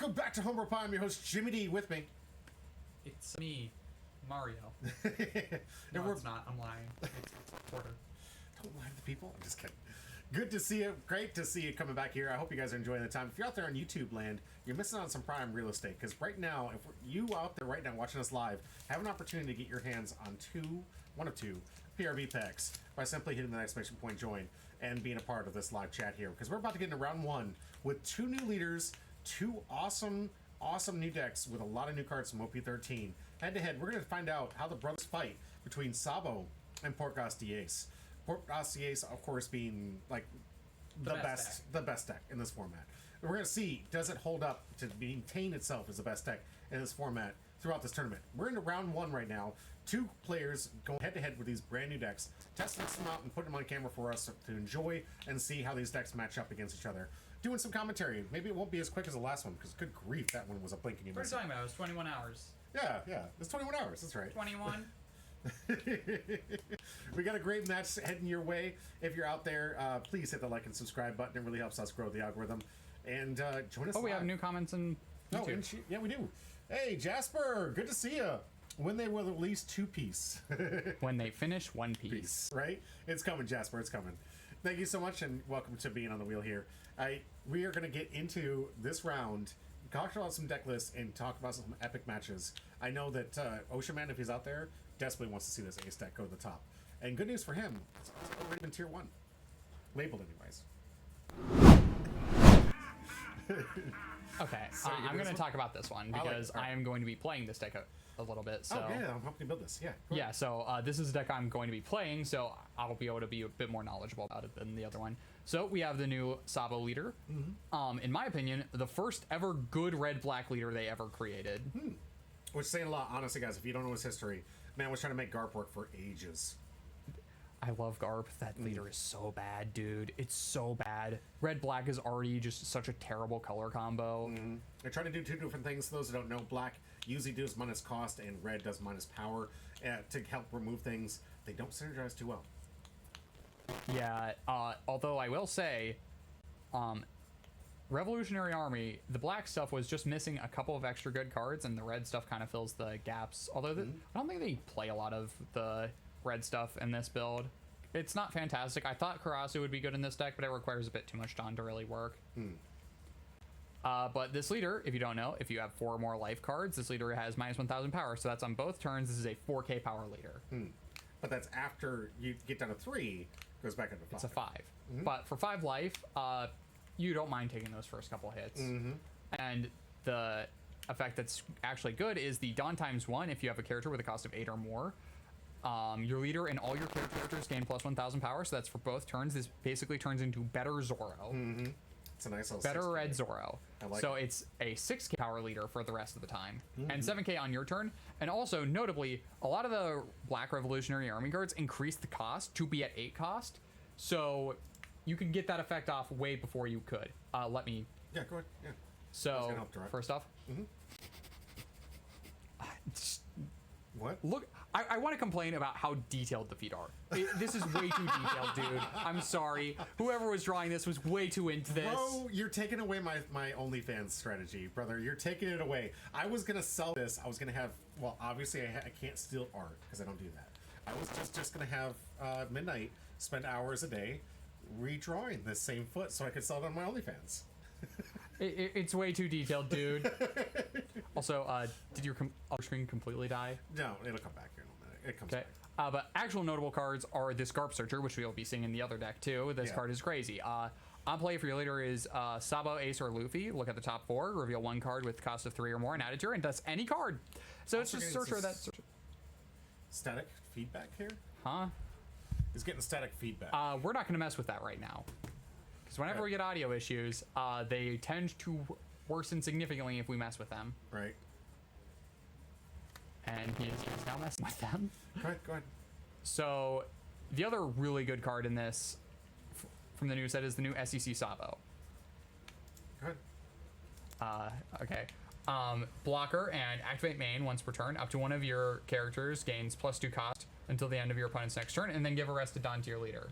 Welcome back to Homebrew Pie. I'm your host, Jimmy D. With me. It's me, Mario. And No, it's not. I'm lying. It's Porter. Don't lie to the people. I'm just kidding. Good to see you. Great to see you coming back here. I hope you guys are enjoying the time. If you're out there on YouTube land, you're missing on some prime real estate. Because right now, if you out there right now watching us live have an opportunity to get your hands on one of two PRV packs by simply hitting the exclamation point join and being a part of this live chat here. Because we're about to get into round one with two new leaders, two awesome new decks with a lot of new cards from OP13. Head to head, we're going to find out how the brothers fight between Sabo and Portgas D Ace. Portgas D Ace, of course, being like the best deck in this format. And we're going to see, does it hold up to maintain itself as the best deck in this format throughout this tournament. We're into round one right now. Two players going head to head with these brand new decks, testing them out and putting them on camera for us to enjoy and see how these decks match up against each other. Doing some commentary. Maybe it won't be as quick as the last one, because good grief, that one was a blink and you What are miss you it. talking about? It was 21 hours. Yeah. It's 21 hours. That's right. 21? We got a great match heading your way. If you're out there, please hit the like and subscribe button. It really helps us grow the algorithm. And join us Oh, we live. have new comments in YouTube. Yeah, we do. Hey, Jasper, good to see you. When they will release two-piece. When they finish One Piece. Right? It's coming, Jasper. It's coming. Thank you so much, and welcome to being on the wheel here. We are going to get into this round, talk about some deck lists, and talk about some epic matches. I know that Ocean Man, if he's out there, desperately wants to see this Ace deck go to the top. And good news for him, it's already been Tier 1. Labeled, anyways. Okay, So I'm going to talk about this one because I am going to be playing this deck a little bit. So. Oh, yeah, I'm helping you build this. Yeah. Yeah, so this is a deck I'm going to be playing, so I'll be able to be a bit more knowledgeable about it than the other one. So we have the new Sabo leader. Mm-hmm. In my opinion, the first ever good red-black leader they ever created. Hmm. Which is saying a lot, honestly, guys. If you don't know his history, man was trying to make Garp work for ages. I love Garp. That leader is so bad, dude. It's so bad. Red-black is already just such a terrible color combo. Mm-hmm. They're trying to do two different things. Those who don't know, black usually does minus cost, and red does minus power to help remove things. They don't synergize too well. Yeah, although I will say, Revolutionary Army, the black stuff was just missing a couple of extra good cards, and the red stuff kind of fills the gaps. Although I don't think they play a lot of the red stuff in this build. It's not fantastic. I thought Karasu would be good in this deck, but it requires a bit too much Dawn to really work. But this leader, if you don't know, if you have 4 or more life cards, this leader has minus 1,000 power, so that's on both turns. This is a 4k power leader. But that's after you get down to 3, goes back up to 5. It's a 5. But for 5 life, you don't mind taking those first couple hits. And the effect that's actually good is the Dawn ×1 if you have a character with a cost of 8 or more. Your leader and all your characters gain plus 1,000 power, so that's for both turns. This basically turns into better Zoro. It's a nice little better 6K. red Zoro. So it's a 6k power leader for the rest of the time, and 7k on your turn. And also, notably, a lot of the Black Revolutionary Army cards increase the cost to be at 8 cost, so you can get that effect off way before you could. Let me... Yeah, go ahead. Yeah. So, first off... What? Look, I want to complain about how detailed the feet are. This is way too detailed, dude. I'm sorry. Whoever was drawing this was way too into this. Bro, you're taking away my OnlyFans strategy, brother. You're taking it away. I was going to sell this. I was going to have... Well, obviously, I can't steal art because I don't do that. I was just going to have Midnight spend hours a day redrawing this same foot so I could sell it on my OnlyFans. It's way too detailed, dude. Also, did your other screen completely die? No, it'll come back here in a minute. It comes back. But actual notable cards are this Garp Searcher, which we'll be seeing in the other deck too. This card is crazy. On play for your leader is Sabo, Ace, or Luffy. Look at the top 4, reveal 1 card with cost of 3 or more and add it to your hand. That's any card. So it's just Searcher that... Static feedback here? Huh? It's getting static feedback. We're not going to mess with that right now. Because whenever we get audio issues, they tend to worsen significantly if we mess with them. Right. And he is now messing with them. Go ahead. So, the other really good card in this, from the new set, is the new SEC Sabo. Go ahead. Okay. Blocker and activate main once per turn. Up to one of your characters gains +2 cost until the end of your opponent's next turn, and then give a rested Dawn to your leader.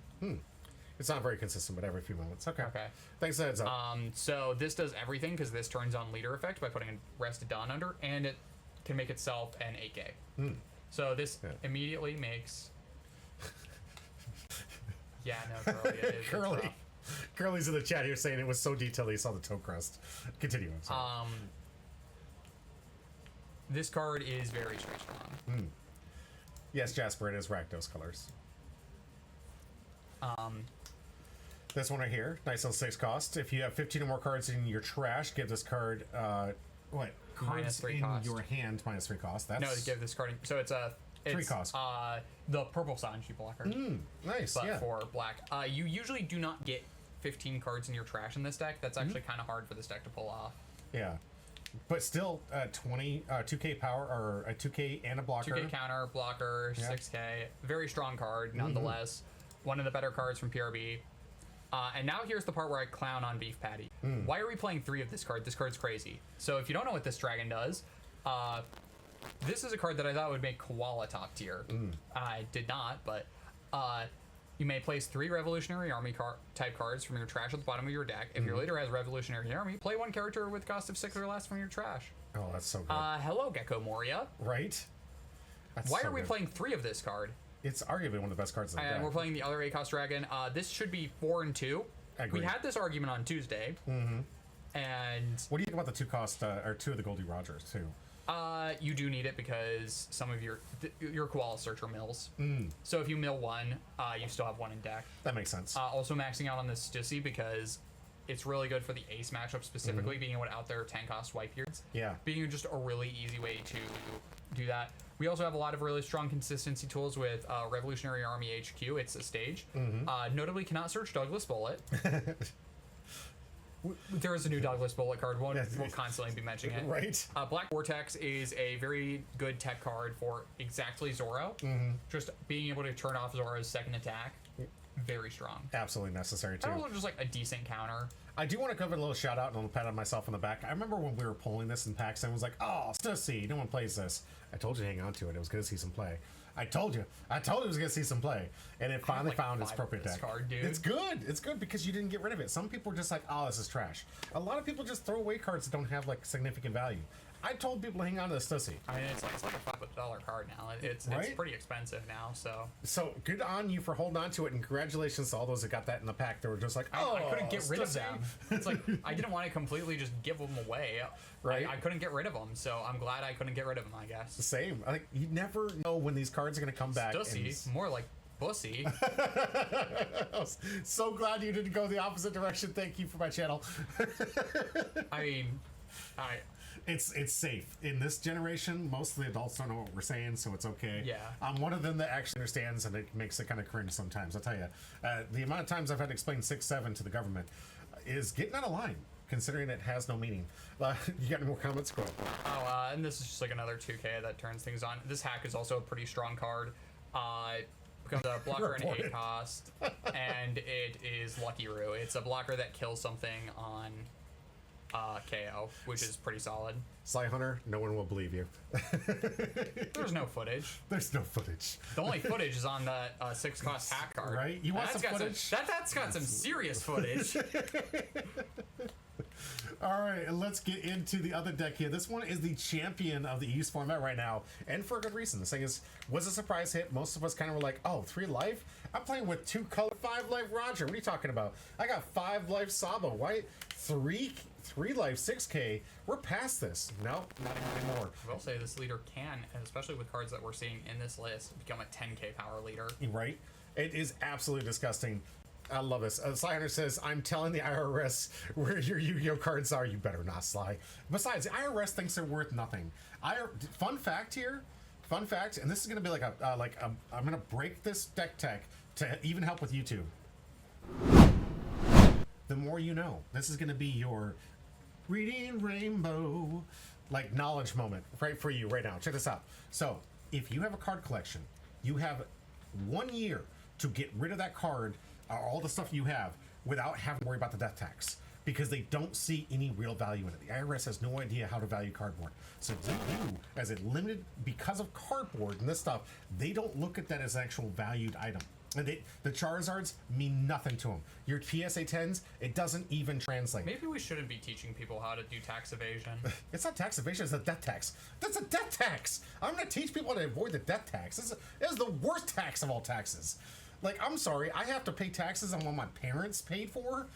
It's not very consistent, but every few moments. Okay. Okay. Thanks for the heads up. So this does everything because this turns on leader effect by putting a Rested Dawn under, and it can make itself an 8K. So this immediately makes. Yeah, no, Curly. It is, it's Curly. rough. Curly's in the chat here saying it was so detailed he saw the toe crust. Continue. I'm sorry. This card is very strong. Yes, Jasper, it is Rakdos colors. This one right here, nice little 6 cost. If you have 15 or more cards in your trash, give this card what? Cards -3 in cost. your hand -3 cost. That's No, give this card. So it's a 3 cost. The purple Sanji blocker. Nice. But yeah. for black, you usually do not get 15 cards in your trash in this deck. That's actually kind of hard for this deck to pull off. Yeah. But still, 2K power or a 2K and a blocker. 2K counter, blocker, 6K. Very strong card, nonetheless. One of the better cards from PRB. And now here's the part where I clown on Beef Patty. Why are we playing 3 of this card? This card's crazy. So if you don't know what this dragon does, this is a card that I thought would make Koala top tier. I did not, but you may place 3 Revolutionary Army type cards from your trash at the bottom of your deck. If your leader has Revolutionary Army, play 1 character with cost of 6 or less from your trash. Oh, that's so good. Hello, Gecko Moria. Right? That's Why so are we good. playing 3 of this card? It's arguably one of the best cards in the deck. And we're playing the other 8-cost dragon. This should be 4 and 2. Agreed. We had this argument on Tuesday. And What do you think about the 2 cost, or 2 of the Goldie Rogers, too? you do need it because some of your Koala Searcher mills. So if you mill 1, you still have 1 in deck. That makes sense. Also maxing out on this Stussy because it's really good for the Ace matchup specifically, being able to out there 10-cost Whitebeards. Yeah. Being just a really easy way to do that. We also have a lot of really strong consistency tools with Revolutionary Army HQ. It's a stage. Notably cannot search Douglas Bullet. There is a new Douglas Bullet card. We'll constantly be mentioning it. Right. Black Vortex is a very good tech card for exactly Zoro. Just being able to turn off Zoro's second attack. Very strong. Absolutely necessary, too. And also just like a decent counter. I do want to give it a little shout out and a little pat on myself on the back. I remember when we were pulling this in PAX, and was like, oh, Stussy, no one plays this. I told you to hang on to it. It was going to see some play. I told you it was going to see some play. And it finally found its appropriate deck. Card, dude. It's good. It's good because you didn't get rid of it. Some people are just like, oh, this is trash. A lot of people just throw away cards that don't have like significant value. I told people to hang on to the Stussy. I mean, it's like a $5 card now. It's pretty expensive now, so. So good on you for holding on to it, and congratulations to all those that got that in the pack. They were just like, oh, I couldn't get rid of Stussy. them. It's like I didn't want to completely just give them away. Right. I couldn't get rid of them, so I'm glad I couldn't get rid of them. I guess. Same. I think you never know when these cards are going to come back. Stussy, more like Bussy. I was so glad you didn't go the opposite direction. Thank you for my channel. I mean, It's safe. In this generation, most of the adults don't know what we're saying, so it's okay. Yeah. I'm one of them that actually understands, and it makes it kind of cringe sometimes. I'll tell you. The amount of times I've had to explain 6-7 to the government is getting out of line, considering it has no meaning. You got any more comments? Go ahead. Oh, and this is just like another 2K that turns things on. This hack is also a pretty strong card. Becomes a blocker and 8 cost, and it is Lucky Roo. It's a blocker that kills something on KO, which is pretty solid. Sly Hunter, no one will believe you. There's no footage. There's no footage. The only footage is on that 6-cost hack card. Right? You want some footage? That's got some serious footage. All right, and let's get into the other deck here. This one is the champion of the East format right now, and for a good reason. This thing was a surprise hit. Most of us kind of were like, oh, 3 life? I'm playing with 2 color, 5 life Roger. What are you talking about? I got 5 life Sabo. Why 3 life 6K? We're past this. No, not anymore. I will say this leader can, and especially with cards that we're seeing in this list, become a 10K power leader. Right? It is absolutely disgusting. I love this. Sly Hunter says, I'm telling the IRS where your Yu-Gi-Oh cards are. You better not, Sly. Besides, the IRS thinks they're worth nothing. Fun fact, and this is going to be like I'm going to break this deck tech to even help with YouTube. The more you know. This is going to be your reading rainbow, like knowledge moment right for you right now. Check this out. So if you have a card collection, you have 1 year to get rid of that card, all the stuff you have, without having to worry about the death tax, because they don't see any real value in it. The IRS has no idea how to value cardboard. So you, as a limited, because of cardboard and this stuff, they don't look at that as an actual valued item. And the Charizards mean nothing to them. Your PSA 10s, it doesn't even translate. Maybe we shouldn't be teaching people how to do tax evasion. It's not tax evasion, it's a death tax. That's a death tax! I'm gonna teach people how to avoid the death tax. This is the worst tax of all taxes. Like, I'm sorry, I have to pay taxes on what my parents paid for?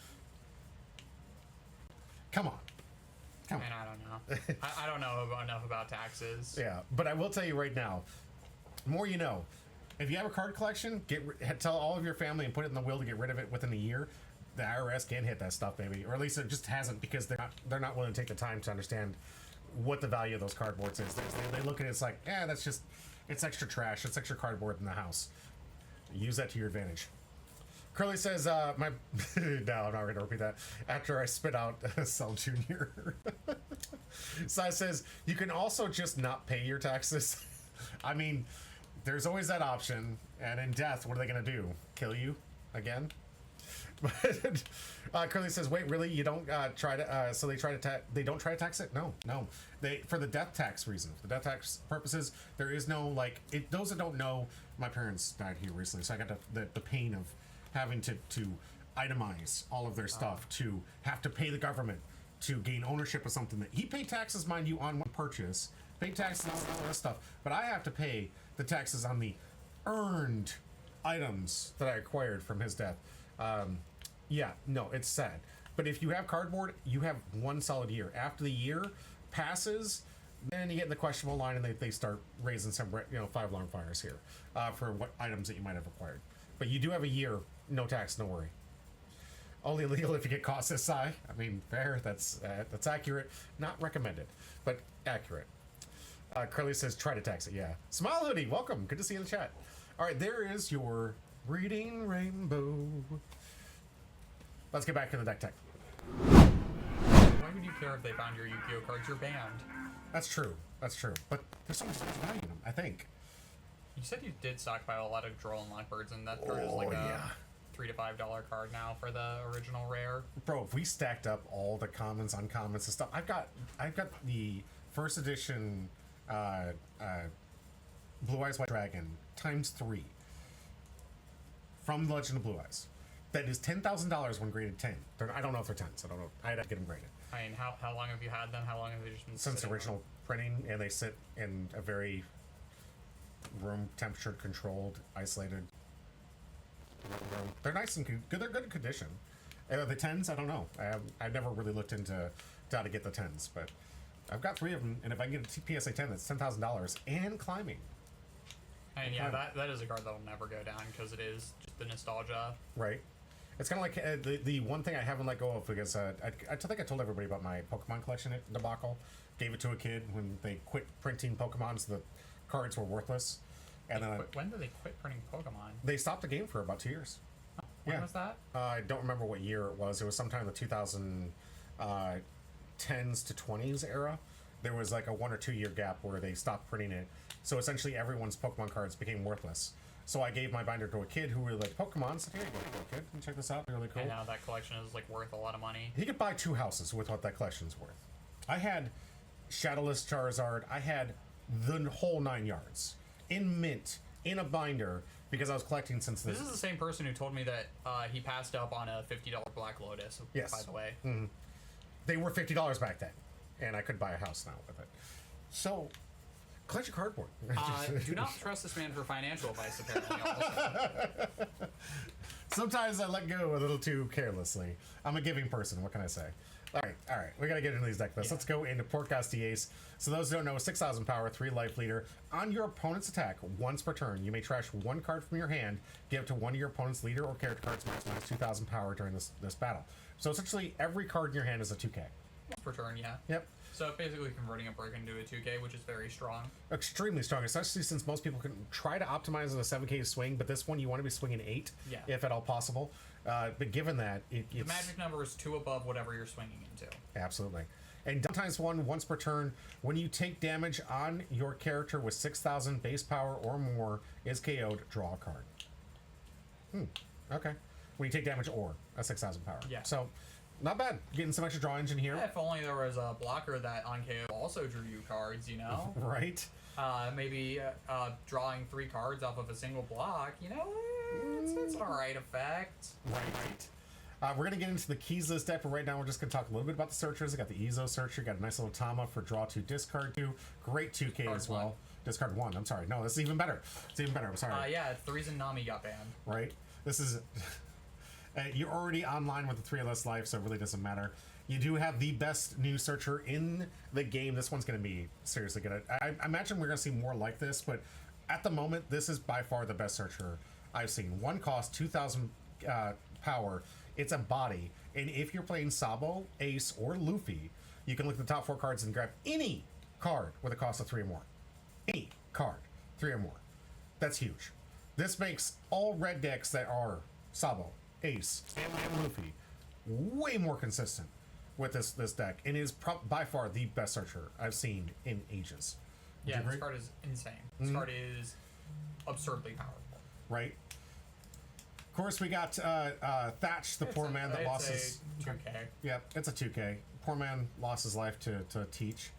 Come on. Man, I don't know. I don't know enough about taxes. Yeah, but I will tell you right now, more you know. If you have a card collection, tell all of your family and put it in the will to get rid of it within a year. The IRS can hit that stuff, baby, or at least it just hasn't, because they're not willing to take the time to understand what the value of those cardboards is. They look at it, it's like, it's extra trash, it's extra cardboard in the house. Use that to your advantage. Curly says, no, I'm not going to repeat that. After I spit out Cell Jr. Sai says, you can also just not pay your taxes. I mean, there's always that option. And in death, what are they going to do? Kill you again? But Curly says, wait, really? You don't try to, so they don't try to tax it? No. For the death tax reason, for the death tax purposes, there is no, those that don't know, my parents died here recently, so I got the pain of having to itemize all of their stuff, to have to pay the government to gain ownership of something that he paid taxes, mind you, on one purchase, paid taxes on all that stuff, but I have to pay the taxes on the earned items that I acquired from his death. Yeah, no, it's sad. But if you have cardboard, you have one solid year. After the year passes, then you get in the questionable line, and they start raising some, 5 long fires here for what items that you might have acquired. But you do have a year, no tax, no worry. Only illegal if you get caught, says Sai. I mean, fair, that's accurate. Not recommended, but accurate. Curly says, try to tax it, yeah. Smile Hoodie, welcome. Good to see you in the chat. All right, there is your Reading Rainbow. Let's get back to the deck tech. Why would you care if they found your Yu-Gi-Oh cards? You're banned. That's true. But there's so much value in them, I think. You said you did stockpile a lot of Droll and Lockbirds, and that card is like a $3 to $5 card now for the original rare. Bro, if we stacked up all the commons, uncommons, and stuff, I've got the first edition Blue Eyes White Dragon ×3 from The Legend of Blue Eyes. That is $10,000 when graded 10. I don't know if they're 10s. I don't know. I'd have to get them graded. I mean, how long have you had them? How long have they just been since original printing? And they sit in a very room temperature controlled, isolated room. They're nice and good. They're good condition. The 10s, I don't know. I've never really looked into how to get the 10s, but I've got 3 of them. And if I can get a PSA 10, that's $10,000 and climbing. And yeah, that is a card that'll never go down because it is just the nostalgia. Right. It's kind of like the one thing I haven't let go of, because I think I told everybody about my Pokemon collection debacle. Gave it to a kid when they quit printing Pokemon, so the cards were worthless. And then when did they quit printing Pokemon? They stopped the game for about 2 years. Oh, when was that? I don't remember what year it was. It was sometime in the 2010s to 20s era. There was like a 1 or 2 year gap where they stopped printing it. So essentially everyone's Pokemon cards became worthless. So I gave my binder to a kid who really liked Pokemon. So here you go, kid. Check this out. Really cool. And now that collection is like worth a lot of money. He could buy 2 houses with what that collection's worth. I had Shadowless Charizard. I had the whole 9 yards in mint in a binder because I was collecting since this is the same person who told me that he passed up on a $50 Black Lotus. Yes. By the way, they were $50 back then, and I could buy a house now with it. So. Collect your cardboard. Do not trust this man for financial advice, apparently. Also. Sometimes I let go a little too carelessly. I'm a giving person. What can I say? All right. We got to get into these deck lists. Yeah. Let's go into Portgas D Ace. So those who don't know, 6,000 power, 3 life leader. On your opponent's attack, once per turn, you may trash 1 card from your hand, give it to one of your opponent's leader or character cards minus 2,000 power during this battle. So essentially, every card in your hand is a 2K. Once per turn, yeah. Yep. So basically converting a brick into a 2K, which is very strong. Extremely strong, especially since most people can try to optimize on a 7K swing, but this one you want to be swinging 8, if at all possible. But given that, the magic number is 2 above whatever you're swinging into. Absolutely. And down ×1 once per turn, when you take damage on your character with 6,000 base power or more is KO'd, draw a card. Okay. When you take damage or a 6,000 power. Yeah. So. Not bad. Getting some extra draw engine here. Yeah, if only there was a blocker that on KO also drew you cards, Right. Maybe drawing 3 cards off of a single block, It's an alright effect. Right. We're going to get into the keys list deck, but right now we're just going to talk a little bit about the searchers. I got the Ezo searcher, got a nice little Tama for draw 2, discard 2. Great 2K Discard as well. one. Discard 1, I'm sorry. No, this is even better. It's even better, I'm sorry. Yeah, it's the reason Nami got banned. Right? This is... you're already online with the 3 less life, so it really doesn't matter. You do have the best new searcher in the game. This one's going to be seriously good. I imagine we're going to see more like this, but at the moment, this is by far the best searcher I've seen. One cost 2,000 power. It's a body, and if you're playing Sabo, Ace, or Luffy, you can look at the top 4 cards and grab any card with a cost of 3 or more. Any card, 3 or more. That's huge. This makes all red decks that are Sabo, Ace, and Luffy way more consistent with this deck, and is by far the best searcher I've seen in ages. Would Yeah, you this agree? card is insane. This card is absurdly powerful. Right. Of course, we got Thatch, the poor man that lost his... It's a 2K. Yeah, it's a 2K. Poor man lost his life to teach.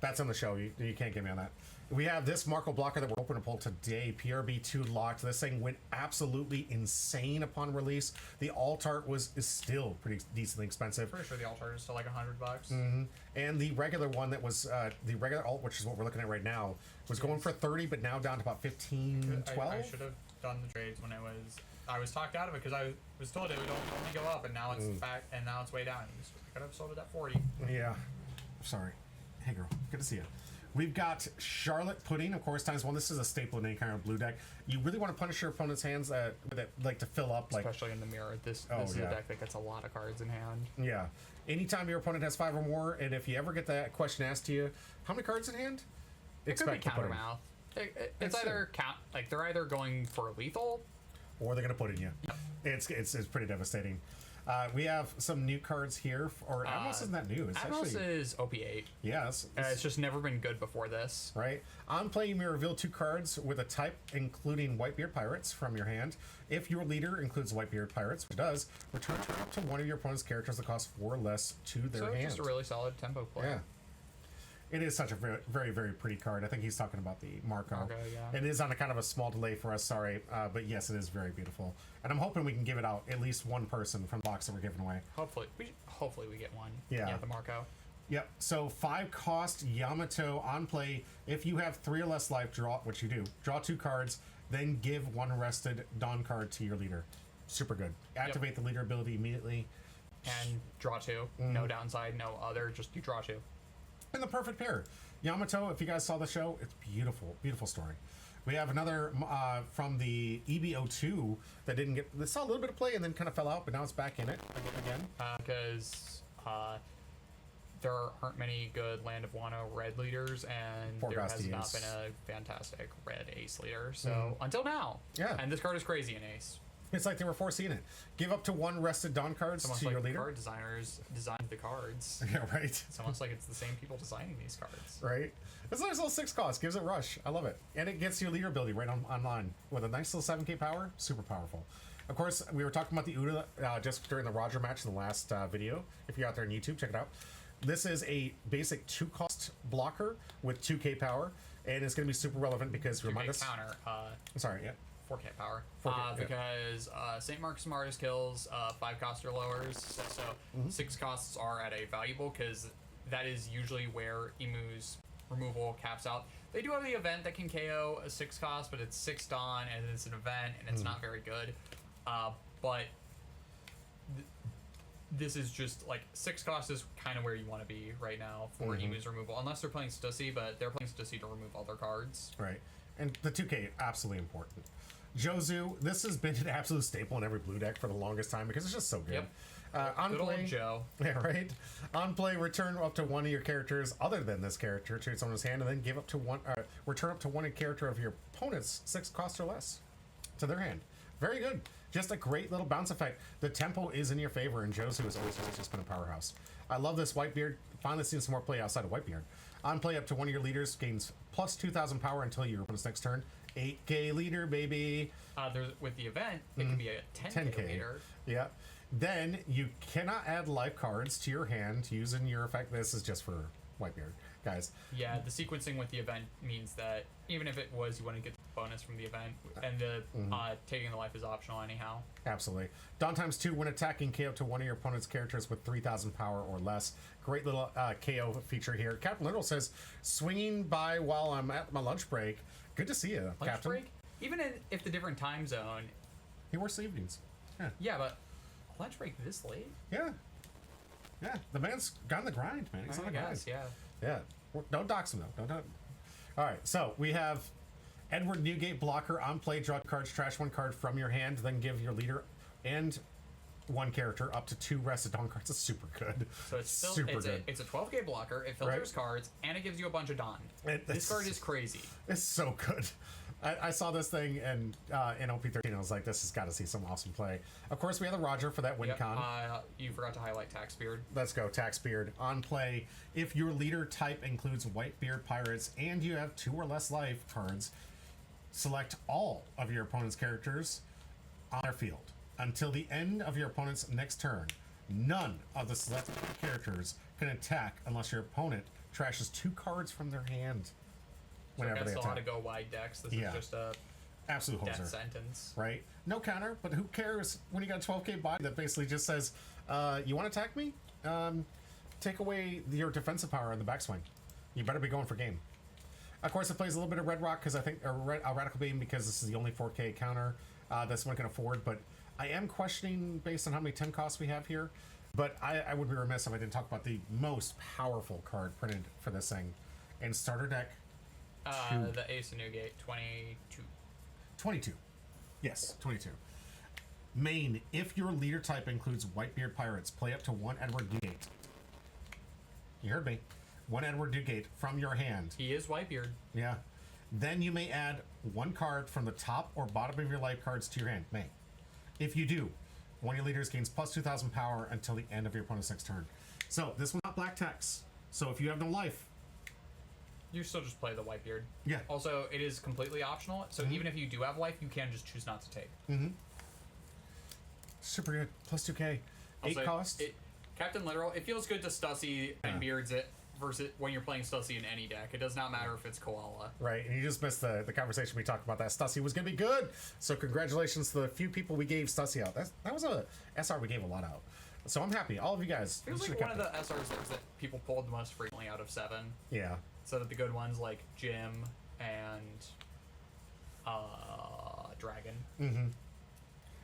That's on the show. You can't get me on that. We have this Marco blocker that we're open to pull today. PRB2 locked. This thing went absolutely insane upon release. The alt art is still pretty decently expensive. Pretty sure the alt art is still like $100. And the regular one that was the regular alt, which is what we're looking at right now, was going for 30, but now down to about 15, 12. I should have done the trades when I was talked out of it because I was told it would only go up, and now it's back, and now it's way down. I could have sold it at 40. Yeah. Sorry. Hey, girl. Good to see you. We've got Charlotte Pudding, of course, ×1. This is a staple in any kind of blue deck. You really want to punish your opponent's hands that like to fill up, like Especially in the mirror. This is a deck that gets a lot of cards in hand. yeah. Anytime your opponent has 5 or more, and if you ever get that question asked to you, how many cards in hand? It could be to put in. countermouth. It's either they're either going for lethal, or they're going to put in you. Yep. It's pretty devastating. We have some new cards here, or Atmos isn't that new? It's Atmos actually is OP8. yeah, It's just never been good before this. right. On play, you may reveal 2 cards with a type, including Whitebeard Pirates, from your hand. If your leader includes Whitebeard Pirates, which it does, return up to one of your opponent's characters that costs 4 or less to their So hand. it's just a really solid tempo play. Yeah. It is such a very, very, very pretty card. I think he's talking about the Marco. Yeah. It is on a kind of a small delay for us, sorry. But yes, it is very beautiful. And I'm hoping we can give it out at least one person from the box that we're giving away. Hopefully we get one. Yeah. The Marco. Yep. So 5 cost Yamato on play. If you have 3 or less life, draw, which you do, draw 2 cards, then give 1 rested Dawn card to your leader. Super good. Activate the leader ability immediately. And draw 2. No downside, no other, just you draw 2. And the perfect pair. Yamato, if you guys saw the show, it's beautiful, beautiful story. We have another from the EBO2 that saw a little bit of play and then kind of fell out, but now it's back in it again. Because there aren't many good Land of Wano red leaders, and there Portgas has D not Ace. been a fantastic red Ace leader. So until now. Yeah. And this card is crazy in Ace. It's like they were foreseeing it. Give up to 1 rested Dawn cards It's almost to like your the leader. card designers designed the cards. Yeah, right. It's almost like it's the same people designing these cards. Right. It's a nice little 6 cost. Gives it rush. I love it. And it gets your leader ability right online with a nice little 7k power. Super powerful. Of course, we were talking about the Uda just during the Roger match in the last video. If you're out there on YouTube, check it out. This is a basic 2 cost blocker with 2k power, and it's going to be super relevant because remind us. Counter. I'm sorry. Yeah. 4K power. 4K, yeah. Because St. Mark's Martyrs kills 5 cost or lowers, so 6 costs are at a valuable, because that is usually where Emu's removal caps out. They do have the event that can KO a 6 cost, but it's 6 Dawn, and it's an event, and it's not very good. But this is just, like, 6 cost is kind of where you want to be right now for Emu's removal, unless they're playing Stussy, but they're playing Stussy to remove all their cards. Right. And the 2k, absolutely important. Jozu, this has been an absolute staple in every blue deck for the longest time because it's just so good. Yep. On Good play, old Joe. Yeah, right. On play, return up to 1 of your characters other than this character to someone's hand, and then give up to 1. Return up to 1 character of your opponent's 6 cost or less to their hand. Very good. Just a great little bounce effect. The tempo is in your favor, and Jozu has always just been a powerhouse. I love this Whitebeard. Finally seeing some more play outside of Whitebeard. On play, up to 1 of your leaders gains plus 2,000 power until your opponent's next turn. 8k leader, baby. With the event, it can be a 10k leader. Yeah. Then you cannot add life cards to your hand using your effect. This is just for Whitebeard, guys. Yeah, the sequencing with the event means that even if it was you want to get bonus from the event, and the taking the life is optional anyhow. Absolutely. Dawn times 2 when attacking KO to one of your opponent's characters with 3,000 power or less. Great little KO feature here. Captain Little says, swinging by while I'm at my lunch break. Good to see you, Lunch Captain. break? Even if the different time zone. He works evenings. Yeah. Yeah, but lunch break this late? Yeah. Yeah. The man's got the grind, man. He's on the grind. Yeah. Yeah. Don't dox him, though. Don't. All right. So we have Edward Newgate blocker on play. Draw cards. Trash one card from your hand. Then give your leader and one character up to 2 rested Dawn cards. That's super good. So it's still super good. It's a 12k blocker. It filters cards and it gives you a bunch of Dawn. This card is crazy. It's so good. I saw this thing and in OP13 I was like, this has got to see some awesome play. Of course, we have the Roger for that win con. You forgot to highlight Taxbeard. Let's go, Taxbeard. On play, if your leader type includes Whitebeard Pirates and you have 2 or less life cards, select all of your opponent's characters on their field. Until the end of your opponent's next turn, none of the selected characters can attack unless your opponent trashes 2 cards from their hand. Whenever they still attack. How to go wide decks. This is just a absolute death hoser. Sentence. Right? No counter, but who cares when you got a 12k body that basically just says, you want to attack me? Take away your defensive power in the backswing. You better be going for game. Of course, it plays a little bit of Red Rock because I think a Radical Beam because this is the only 4k counter this one can afford. But I am questioning based on how many 10 costs we have here. But I would be remiss if I didn't talk about the most powerful card printed for this thing. And starter deck. The Ace of Newgate, 22. 22. Yes, 22. Main, if your leader type includes Whitebeard Pirates, play up to 1 Edward Newgate. You heard me. 1 Edward Newgate from your hand. He is Whitebeard. Yeah. Then you may add 1 card from the top or bottom of your life cards to your hand. May. If you do, one of your leaders gains plus 2,000 power until the end of your opponent's next turn. So, this one's not black text. So, if you have no life, you still just play the Whitebeard. Yeah. Also, it is completely optional, so even if you do have life, you can just choose not to take. Super good. Plus 2k. Also, 8 cost. Captain Literal, it feels good to Stussy and Beards it versus when you're playing Stussy in any deck. It does not matter if it's Koala. Right, and you just missed the conversation we talked about that. Stussy was going to be good. So congratulations to the few people we gave Stussy out. That was a SR we gave a lot out. So I'm happy. All of you guys. It was like one of the SRs that people pulled the most frequently out of 7. Yeah. So that the good ones like Jim and Dragon.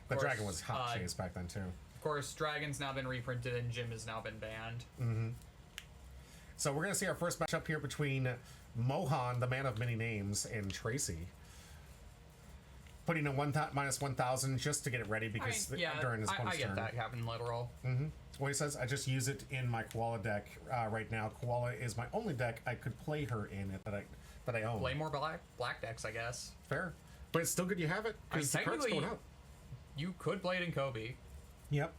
The Dragon was hot chase back then too. Of course, Dragon's now been reprinted and Jim has now been banned. So we're going to see our first matchup here between Mohan, the man of many names, and Tracy. Putting in minus 1,000 just to get it ready because during his opponent's turn. I get that, Captain Literal. Well, he says, I just use it in my Koala deck right now. Koala is my only deck I could play her in it that I own. Play more black decks, I guess. Fair. But it's still good you have it because the card's going up. You could play it in Kobe. Yep.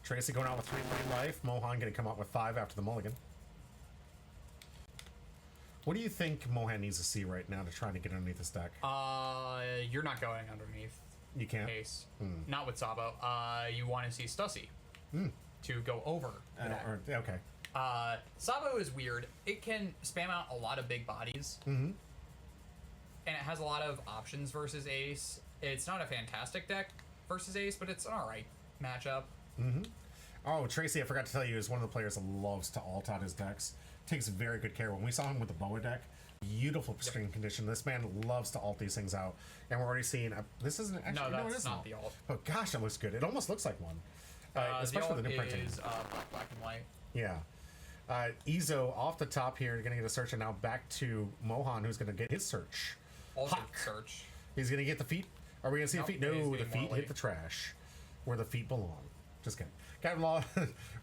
Tracy going out with 3 life. Mohan going to come out with 5 after the mulligan. What do you think Mohan needs to see right now to try to get underneath this deck? You're not going underneath. You can't? Ace. Not with Sabo. You want to see Stussy to go over. Okay. Sabo is weird. It can spam out a lot of big bodies. And it has a lot of options versus Ace. It's not a fantastic deck versus Ace, but it's an alright matchup. Oh, Tracy, I forgot to tell you, is one of the players that loves to alt out his decks. Takes very good care. When we saw him with the Boa deck, beautiful string condition. This man loves to alt these things out. And we're already seeing... this isn't actually... No, that's not the alt. Oh, gosh, it looks good. It almost looks like one. Especially with the new printing. Is black and white. Yeah. Izo off the top here, going to get a search, and now back to Mohan, who's going to get his search. Also search. He's going to get the feet. Are we going to see the feet? No, the feet Wally. hit the trash where the feet belong. Just kidding. Captain Law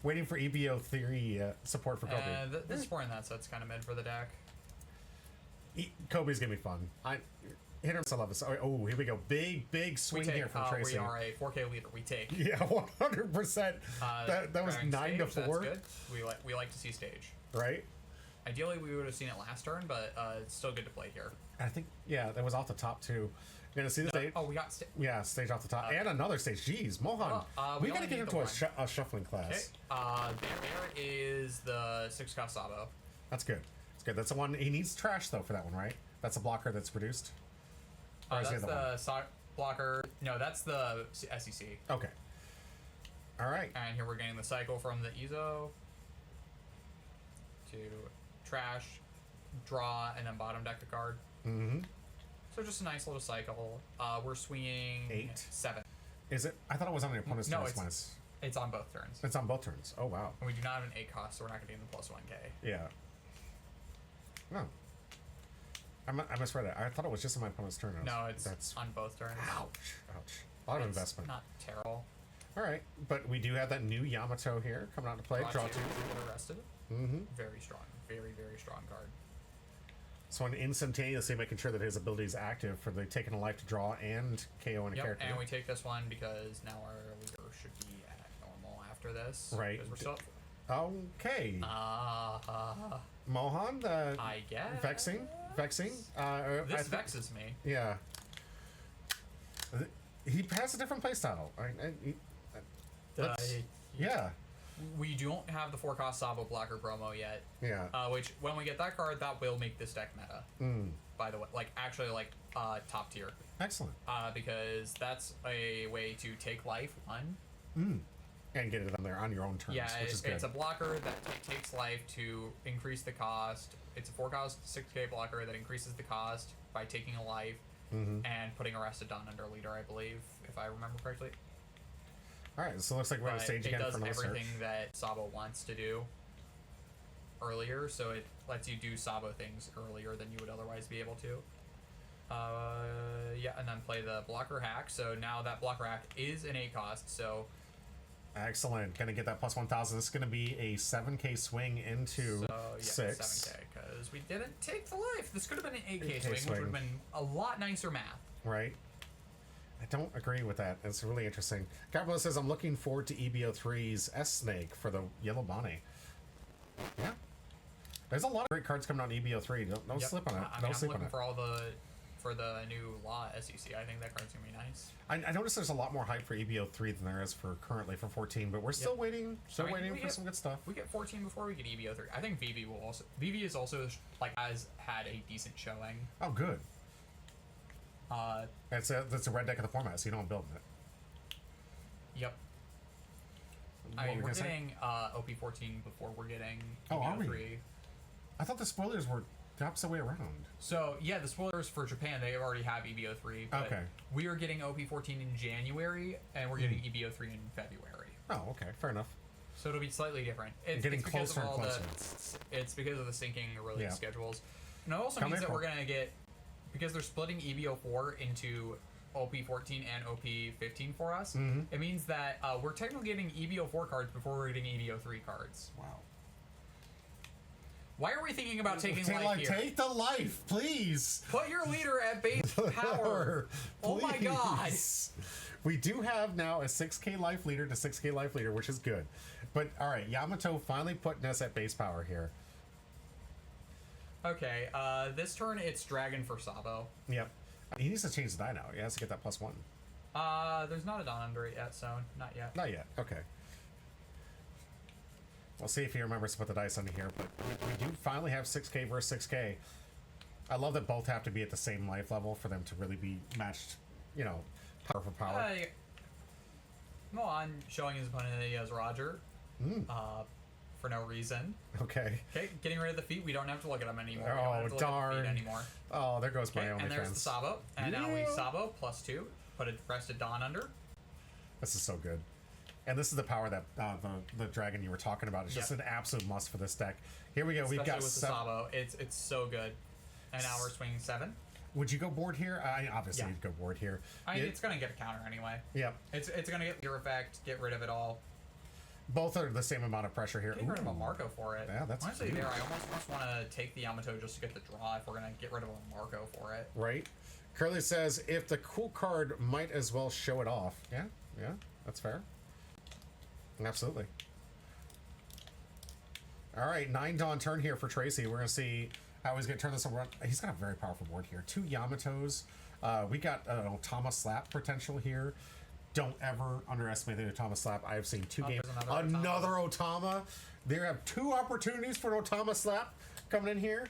waiting for EBO theory support for Kobe. This support in that set's kind of mid for the deck. Kobe's going to be fun. Hit him, I love this. Oh, here we go. Big swing here from Tracy. We are a 4K leader. We take. Yeah, 100%. That was 9 to 4. That's good. We like to see stage. Right? Ideally, we would have seen it last turn, but it's still good to play here. I think, that was off the top, too. You're going to see the stage? Oh, we got stage off the top. And another stage. Jeez, Mohan. We got to get him to a shuffling class. Okay. There is the 6-cost Sabo. That's good. It's good. That's the one. He needs trash, though, for that one, right? That's a blocker that's produced? Or is he That's the blocker. No, that's the SEC. Okay. All right. And here we're getting the cycle from the Ezo to trash, draw, and then bottom deck the card. Mm-hmm. So just a nice little cycle. We're swinging 8. 7. Is it? I thought it was on the opponent's turn. It's on both turns. It's on both turns. Oh, wow. And we do not have an 8 cost, so we're not getting the +1K. Yeah. No. I misread it. I thought it was just on my opponent's turn. No, it's on both turns. Ouch. Ouch. A lot of investment. Not terrible. All right. But we do have that new Yamato here coming out to play. Draw 2. Get arrested. Mm-hmm. Very strong. Very, very strong card. So an instantaneously making sure that his ability is active for the taking a life to draw and KO in a character. And we take this one because now our leader should be at normal after this. Right. Because we're still... Okay. Mohan, the I guess. Vexing. This vexes me. Yeah. He has a different playstyle. Yeah. We don't have the 4-cost Sabo blocker promo yet. Yeah. Which, when we get that card, that will make this deck meta. By the way, top tier. Excellent. Because that's a way to take life 1. And get it on there on your own terms, which is good. It's a blocker that takes life to increase the cost. It's a 4-cost 6K blocker that increases the cost by taking a life and putting Arrested Dawn under leader, I believe, if I remember correctly. All right, so it looks like we're on stage again for another search. It does everything that Sabo wants to do earlier, so it lets you do Sabo things earlier than you would otherwise be able to. And then play the blocker hack. So now that blocker hack is an 8 cost, so... Excellent. Gonna get that +1000. This is gonna be a 7K swing into 6. 7K, because we didn't take the life. This could have been an 8K swing, which would have been a lot nicer math. Right. I don't agree with that. It's really interesting. Gabriel says, I'm looking forward to EBO3's S-Snake for the Yellow Bonnie. Yeah. There's a lot of great cards coming out in EBO3. Don't slip on it. I'm looking for the new Law SEC. I think that card's going to be nice. I noticed there's a lot more hype for EBO3 than there is for currently for 14, but we're still waiting. Waiting for some good stuff. We get 14 before we get EBO3. I think VV will also... VV is also, has had a decent showing. Oh, good. That's a red deck of the format, so you know I'm building it. Yep. We're getting OP14 before we're getting EBO3. Oh, are we? I thought the spoilers were the opposite way around. So, yeah, the spoilers for Japan, they already have EBO3. But okay. We are getting OP14 in January, and we're getting EBO3 in February. Oh, okay. Fair enough. So it'll be slightly different. It's getting closer and closer. It's because of the syncing release schedules. And it also means that we're going to get... Because they're splitting EBO4 into OP14 and OP15 for us, it means that we're technically getting EBO4 cards before we're getting EBO3 cards. Wow. Why are we thinking about taking life here? Take the life, please. Put your leader at base power. Oh my god. We do have now a 6K life leader to 6K life leader, which is good. But, all right, Yamato finally putting us at base power here. Okay, this turn it's Dragon for Sabo. Yep. He needs to change the die now. He has to get that +1. There's not a Dawn under it yet, so not yet. Not yet. Okay. We'll see if he remembers to put the dice under here, but we do finally have 6K versus 6K. I love that both have to be at the same life level for them to really be matched, power for power. Mohan showing his opponent that he has Roger. For no reason. Okay. Okay, getting rid of the feet. We don't have to look at them anymore. Oh, darn. Anymore. Oh, there goes my OnlyFans. And there's the Sabo. And now we Sabo +2. Put a Rested Dawn under. This is so good. And this is the power that the dragon you were talking about. It's just an absolute must for this deck. Here we go. Especially We've got with the Sabo. It's so good. And now we're swinging 7. Would you go board here? Obviously, you'd go board here. It's going to get a counter anyway. Yep. It's going to get your effect, get rid of it all. Both are the same amount of pressure here. Get rid of a Marco for it. Yeah, that's honestly there. I almost want to take the Yamato just to get the draw if we're going to get rid of a Marco for it. Right. Curly says, if the cool card might as well show it off. Yeah, that's fair. Absolutely. All right, 9 Dawn turn here for Tracy. We're going to see how he's going to turn this around. He's got a very powerful board here. 2 Yamatos. We got an Otama Slap potential here. Don't ever underestimate the Otama Slap. I have seen 2 games. Another Otama. There have 2 opportunities for an Otama Slap. coming in here.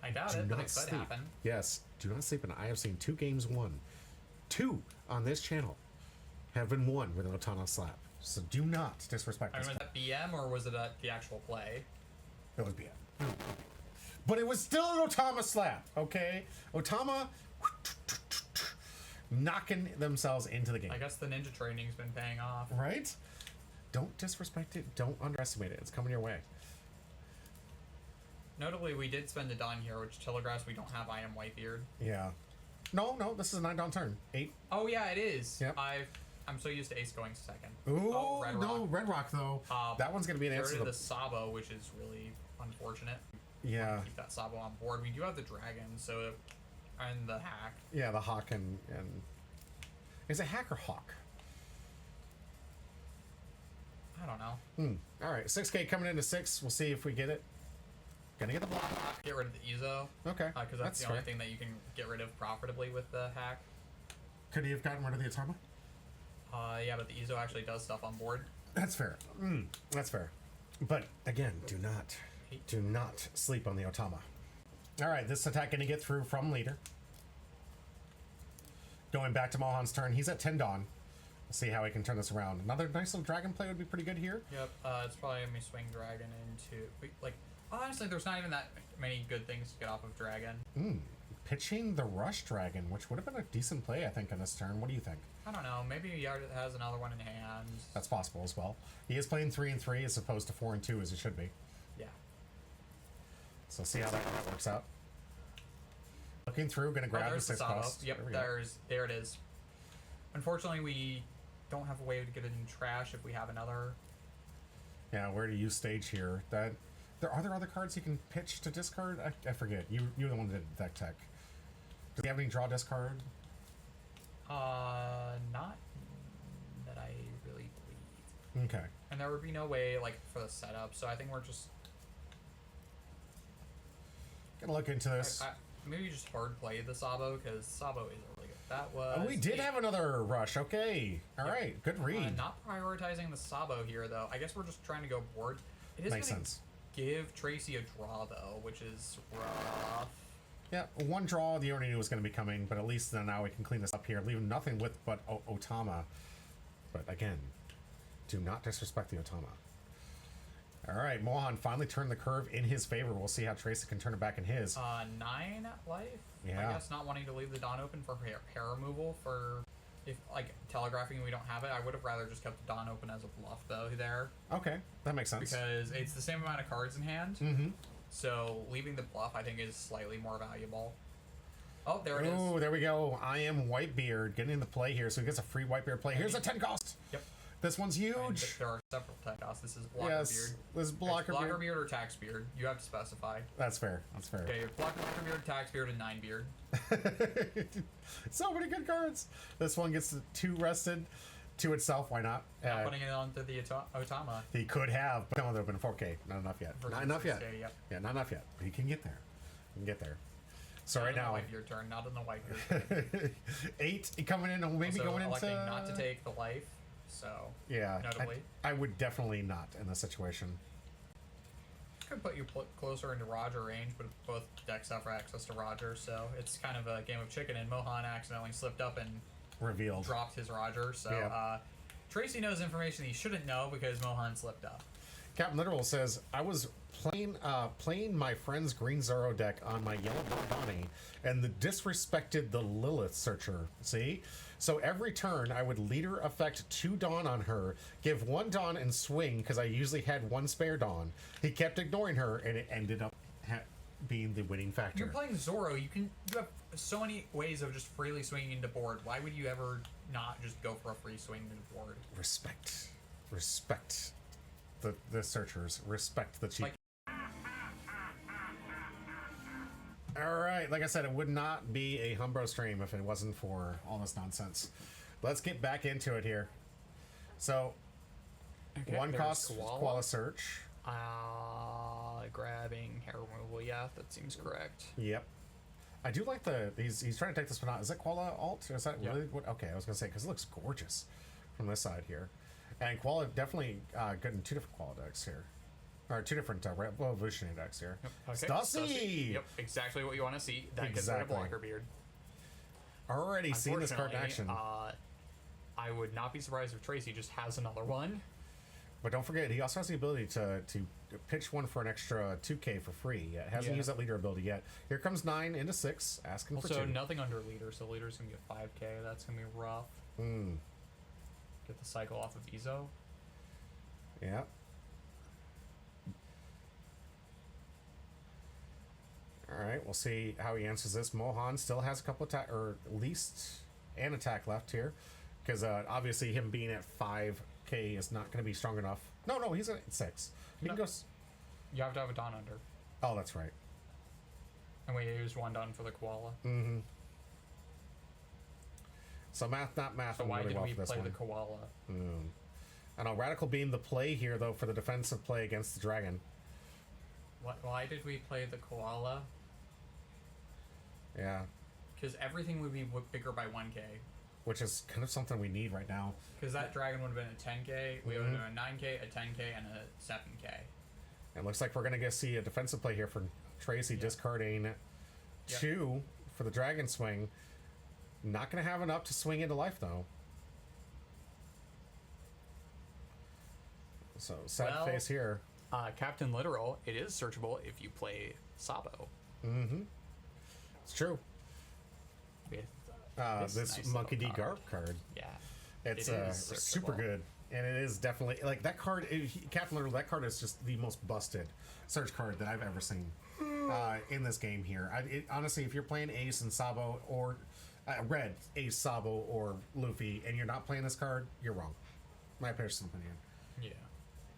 I doubt Do it, but not it could sleep. happen. Yes, do not sleep. And I have seen 2 games won. 2 on this channel have been won with an Otama slap. So do not disrespect I this. mean, was that BM or was it at the actual play? It was BM. But it was still an Otama slap, okay? Otama knocking themselves into the game. I guess the ninja training's been paying off. Right? Don't disrespect it. Don't underestimate it. It's coming your way. Notably, we did spend a Dawn here, which telegraphs we don't have Item Whitebeard. Yeah. No, this is a 9 down turn. 8. Oh yeah, it is. Yep. I'm so used to Ace going second. Ooh, oh, Red no, Rock. Red Rock though. That one's gonna be an answer Rid to of the Sabo, which is really unfortunate. Yeah. Keep that Sabo on board. We do have the dragon, so and the hack. Yeah, the hawk and is it hack or hawk? I don't know. All right, 6K coming into 6. We'll see if we get it. Gonna get the block. Get rid of the Ezo. Okay, Because that's the only thing that you can get rid of profitably with the hack. Could he have gotten rid of the Otama? Yeah, but the Ezo actually does stuff on board. That's fair. That's fair. But again, do not sleep on the Otama. All right, this attack gonna get through from leader. Going back to Mohan's turn. He's at 10 Dawn. We'll see how he can turn this around. Another nice little dragon play would be pretty good here. Yep, it's probably gonna be swing dragon into like. Honestly, there's not even that many good things to get off of dragon. Pitching the rush dragon, which would have been a decent play, I think, on this turn. What do you think? I don't know. Maybe he already has another one in hand. That's possible as well. He is playing 3 and 3 as opposed to 4 and 2 as he should be. Yeah. So see how that works out. Looking through, gonna grab the there's 6 Sabo. cost. Yep, there it is. Unfortunately, we don't have a way to get it in trash if we have another. Yeah, where do you stage here? That are there other cards you can pitch to discard? I forget. You're the one that did deck tech. Does he have any draw discard? Not that I really believe. Okay. And there would be no way like for the setup, so I think we're just Gonna look into this. maybe just hard play the Sabo because Sabo isn't really good. That was. Oh, we did have another rush. Okay. All right. Good read. Not prioritizing the Sabo here though. I guess we're just trying to go board. It is Makes gonna sense. Give Tracy a draw though, which is rough. Yeah, one draw the already knew was going to be coming, but at least now we can clean this up here, leaving nothing with but Otama. But again, do not disrespect the Otama. All right, Mohan finally turned the curve in his favor. We'll see how Tracy can turn it back in his. 9 life. Yeah. I guess not wanting to leave the Dawn open for hair removal for if like telegraphing we don't have it. I would have rather just kept the Dawn open as a bluff though there. Okay, that makes sense. Because it's the same amount of cards in hand. Mm-hmm. So leaving the bluff I think is slightly more valuable. Oh, there it is. Oh, there we go. I am Whitebeard getting into play here, so he gets a free Whitebeard play. Here's a 10 cost. Yep. This one's huge. There are several tech costs. This is Blocker Yes, Beard. this is Blocker Blocker Beard. Beard or Tax Beard. You have to specify. That's fair. That's fair. Okay, Blocker Beard, Tax Beard, and 9 Beard. So many good cards. This one gets 2 rested to itself. Why not? Not putting it onto the Otama. He could have, but no, they've been 4K. Not enough yet. For Not enough yet. 6K, yep. Yeah, not enough yet. But he can get there. He can get there. So Not right in now, the Whitebeard turn. Not in the Whitebeard turn. 8 coming in, and maybe Also, going into. electing not to take the life. So Yeah, notably, I would definitely not in this situation. could put you closer into Roger range, but both decks offer access to Roger, so it's kind of a game of chicken. And Mohan accidentally slipped up and Revealed. dropped his Roger. So Yeah. Tracy knows information he shouldn't know because Mohan slipped up. Captain Literal says, I was playing my friend's Green Zero deck on my Yellow Bonnie, and the disrespected the Lilith Searcher. See? So every turn, I would leader effect 2 Dawn on her, give 1 Dawn and swing, because I usually had 1 spare Dawn. He kept ignoring her, and it ended up being the winning factor. You're playing Zoro. You have so many ways of just freely swinging into board. Why would you ever not just go for a free swing into board? Respect the searchers. Respect the cheap. Like, all right, like I said, it would not be a Humbro stream if it wasn't for all this nonsense. Let's get back into it here. So, okay, 1 there's cost Koala Search. Grabbing hair removal. Yeah, that seems correct. Yep. I do like he's trying to take this one out. Is that Koala alt? Is that Yep. really what? Okay, I was gonna say because it looks gorgeous from this side here, and Koala definitely good in 2 different Koala decks here. Or two different evolutionary decks here. Yep. Okay. Stussy! Yep, exactly what you want to see. That gets rid of Blocker Beard. Already seen this card in action. I would not be surprised if Tracy just has another one. But don't forget, he also has the ability to pitch one for an extra 2k for free. It hasn't used that leader ability yet. Here comes 9 into 6, asking for 2. Also, nothing under leader, so leader's going to get 5k. That's going to be rough. Get the cycle off of Ezo. Yeah. Alright, we'll see how he answers this. Mohan still has a couple attack, or at least an attack left here. Because obviously him being at 5k is not going to be strong enough. No, he's at 6. He can go... You have to have a Dawn under. Oh, that's right. And we used one Dawn for the Koala. Mm-hmm. So math, not math. So why really did well we for this play one. the Koala? I know, Radical Beam the play here, though, for the defensive play against the Dragon. Why did we play the Koala? Yeah. Because everything would be bigger by 1k. Which is kind of something we need right now. Because that Dragon would have been a 10k, we would have done a 9k, a 10k, and a 7k. It looks like we're going to see a defensive play here for Tracy, discarding 2 for the Dragon Swing. Not going to have enough to swing into life, though. So, sad face here. Captain Literal, it is searchable if you play Sabo. It's true. With this nice Monkey D card. Garp card. Yeah. It's It is super searchable. good. And it is definitely, like, that card, Captain Literal, that card is just the most busted search card that I've ever seen in this game here. Honestly, if you're playing Ace and Sabo, or Red, Ace, Sabo, or Luffy, and you're not playing this card, you're wrong. My personal opinion. Yeah.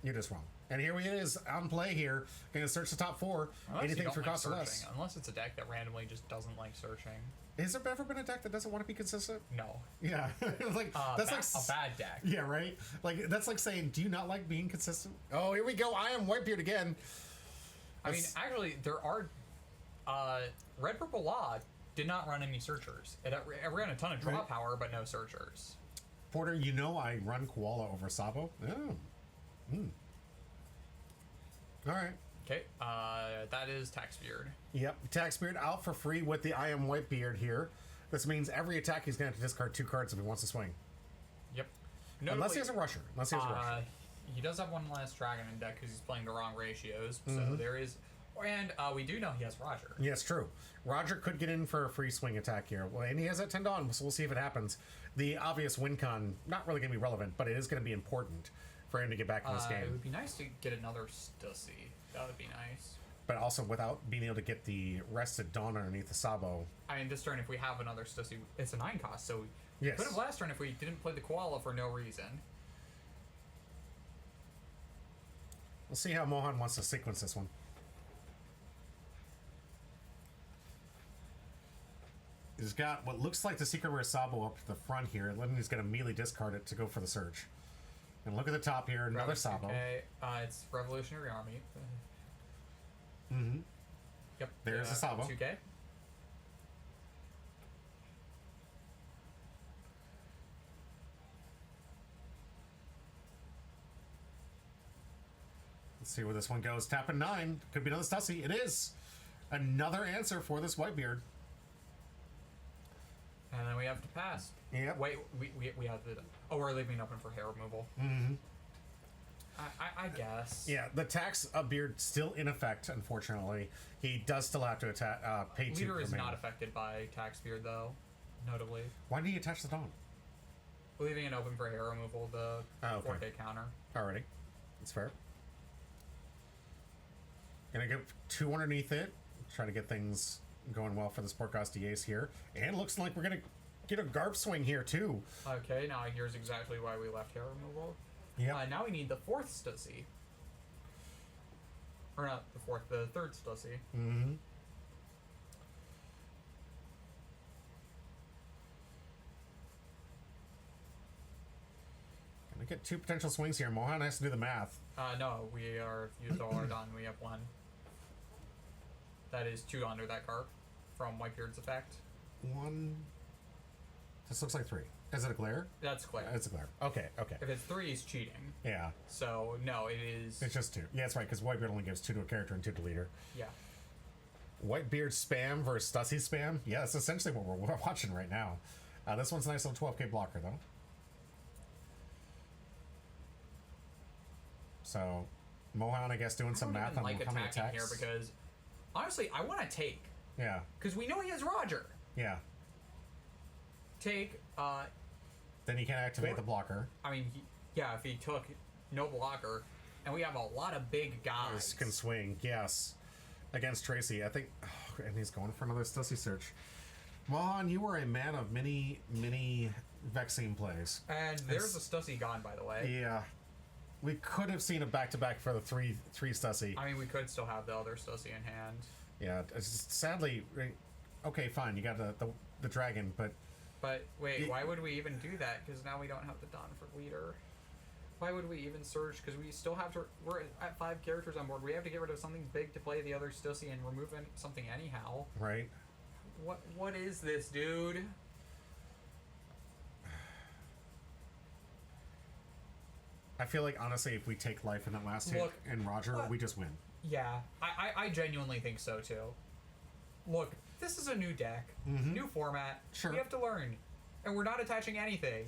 You're just wrong. And here he is on play here. Going to search the top 4. Unless you Anything don't for like cost or searching. less. Unless it's a deck that randomly just doesn't like searching. Has there ever been a deck that doesn't want to be consistent? No. Yeah. Like that's like a bad deck. Yeah, right? Like that's like saying, do you not like being consistent? Oh, here we go. I am Whitebeard again. I mean, actually, there are Red Purple Law did not run any searchers. It ran a ton of draw power, but no searchers. Porter, you know I run Koala over Sabo. Oh. All right. Okay, that is Taxbeard. Yep, Taxbeard out for free with the I am Whitebeard here. This means every attack he's going to have to discard 2 cards if he wants to swing. Yep. Unless he has a Rusher. He does have one last Dragon in deck because he's playing the wrong ratios. So there is... And we do know he has Roger. Yes, true. Roger could get in for a free swing attack here. Well, and he has that 10 on, so we'll see if it happens. The obvious win con, not really going to be relevant, but it is going to be important for him to get back in this game. It would be nice to get another Stussy. That would be nice. But also without being able to get the rested Dawn underneath the Sabo. I mean, this turn, if we have another Stussy, it's a 9 cost, so we Yes. could have last turn if we didn't play the Koala for no reason. We'll see how Mohan wants to sequence this one. He's got what looks like the Secret Rare Sabo up to the front here. Then he's going to immediately discard it to go for the search. And look at the top here, another Sabo. Okay, it's Revolutionary Army. Yep. There's a Sabo. 2K. Let's see where this one goes. Tapping 9. Could be another Stussy. It is. Another answer for this Whitebeard. And then we have to pass. Yep. Wait, we have to... Oh, we're leaving it open for hair removal. I guess. Yeah, the tax beard still in effect, unfortunately. He does still have to pay 2 Leader is remaining. not affected by tax beard, though, notably. Why did he attach the Dawn? Leaving it open for hair removal, the 4K counter. Alrighty. That's fair. Gonna get 2 underneath it. Try to get things going well for the Portgas D Ace here. And looks like we're gonna get a Garp swing here, too. Okay, now here's exactly why we left hair removal. Yeah. Now we need the 4th Stussy. Or not the 4th, the 3rd Stussy. Mm-hmm. Gonna get 2 potential swings here. Mohan has to do the math. No, we are used all our done. We have 1. That is 2 under that card from Whitebeard's effect. 1. This looks like 3. Is it a glare? That's clear. It's a glare. Okay, okay. If it's 3, he's cheating. Yeah. So, no, it is... It's just 2. Yeah, that's right, because Whitebeard only gives 2 to a character and 2 to leader. Yeah. Whitebeard spam versus Stussy spam? Yeah, that's essentially what we're watching right now. This one's a nice little 12k blocker, though. So, Mohan, I guess, doing some math on like how many attacking attacks. here because, honestly, I want to take. Yeah. Because we know he has Roger. Yeah. Take, Then he can activate the blocker. I mean, yeah, if he took no blocker, and we have a lot of big guys. Can swing, yes. Against Tracy, I think, and he's going for another Stussy search. Mohan, you were a man of many vexing plays. And there's a Stussy gone, by the way. Yeah. We could have seen a back-to-back for the three Stussy. I mean, we could still have the other Stussy in hand. Yeah, it's just, sadly, okay, fine, you got the dragon, but... But, wait, why would we even do that? Because now we don't have the Don for leader. Why would we even surge? Because we still have to... We're at 5 characters on board. We have to get rid of something big to play the other Stussy and remove something anyhow. Right. What is this, dude? I feel like, honestly, if we take life in that last hit and Roger, we just win. Yeah, I genuinely think so, too. Look, this is a new deck, new format. Sure. We have to learn. And we're not attaching anything.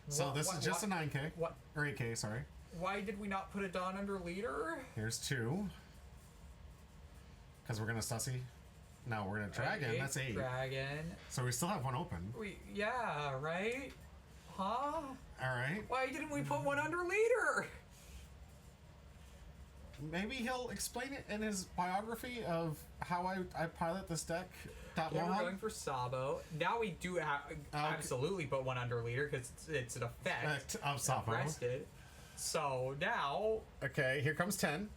So this is just a 9k. What? Or 8k, sorry. Why did we not put a Don under leader? Here's 2. Because we're going to Stussy. No, we're going to Dragon. That's 8. Dragon. So we still have one open. Yeah, right? Huh? Alright. Why didn't we put one under leader? Maybe he'll explain it in his biography of how I pilot this deck. Yeah, we're going for Sabo. Now we do absolutely put one under leader because it's an effect of Sabo. Rested. So now... Okay, here comes 10.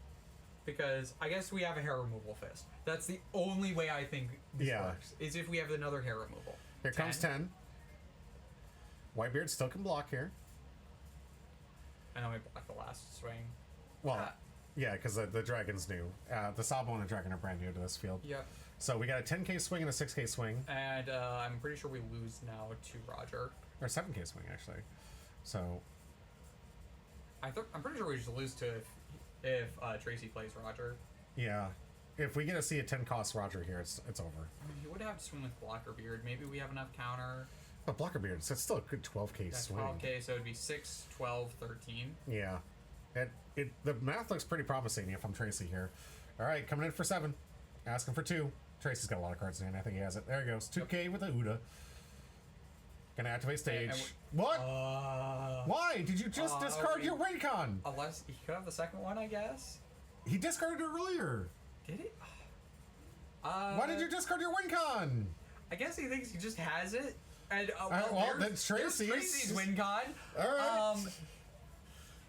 Because I guess we have a hair removal fist. That's the only way I think this works, is if we have another hair removal. Here comes 10. Whitebeard still can block here. And then we block the last swing. Well, yeah, because the dragon's new. The Sabo and the dragon are brand new to this field. Yep. So we got a 10k swing and a 6k swing. And I'm pretty sure we lose now to Roger. Or 7k swing, actually. So... I'm pretty sure we just lose to if Tracy plays Roger. Yeah. If we get to see a 10 cost Roger here, it's over. I mean, he would have to swing with Blocker Beard. Maybe we have enough counter. But Blocker Beard, it's still a good 12k swing. 12k, so it'd be 6, 12, 13. Yeah. The math looks pretty promising if I'm Tracy here. All right, coming in for 7. Asking for 2. Tracy's got a lot of cards in hand. I think he has it. There he goes. 2k with a Uda. Gonna activate stage. What? Why? Did you just discard your Raycon? Unless he could have the second one, I guess. He discarded it earlier. Did he? Why did you discard your WinCon? I guess he thinks he just has it. And that's Tracy's. Tracy's WinCon. All right.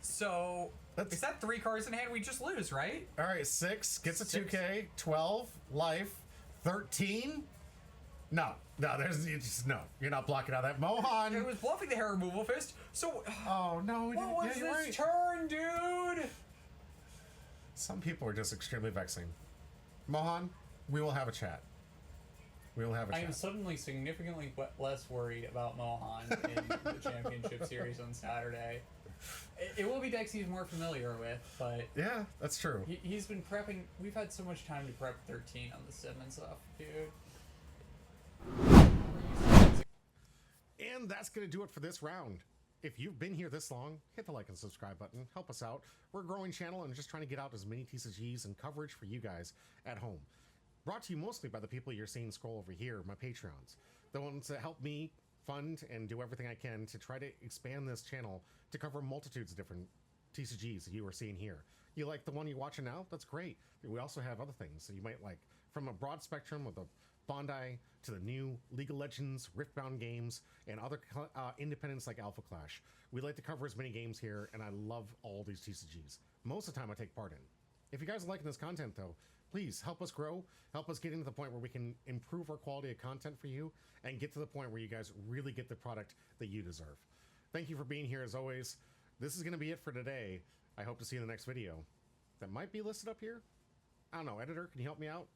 So is that 3 cards in hand? We just lose, right? All right. 6 gets a 2k. 12 life. 13. No, no. You're not blocking out that Mohan. It was bluffing the hair removal fist. So. Oh no! What was this turn, dude? Some people are just extremely vexing. Mohan, we will have a chat. We will have a chat. I am suddenly significantly less worried about Mohan in the championship series on Saturday. It will be decks he's more familiar with, but yeah, that's true. He's been prepping. We've had so much time to prep 13 on the sim and stuff, dude. And that's going to do it for this round. If you've been here this long, hit the like and subscribe button. Help us out. We're a growing channel and just trying to get out as many TCGs and coverage for you guys at home. Brought to you mostly by the people you're seeing scroll over here, my Patreons. The ones that help me fund and do everything I can to try to expand this channel to cover multitudes of different TCGs that you are seeing here. You like the one you're watching now? That's great. We also have other things that you might like, from a broad spectrum of the Bondi to the new League of Legends, Riftbound games, and other independents like Alpha Clash. We like to cover as many games here, and I love all these TCGs. Most of the time I take part in. If you guys are liking this content, though, please help us grow, help us get into the point where we can improve our quality of content for you, and get to the point where you guys really get the product that you deserve. Thank you for being here, as always. This is going to be it for today. I hope to see you in the next video. That might be listed up here. I don't know, editor, can you help me out?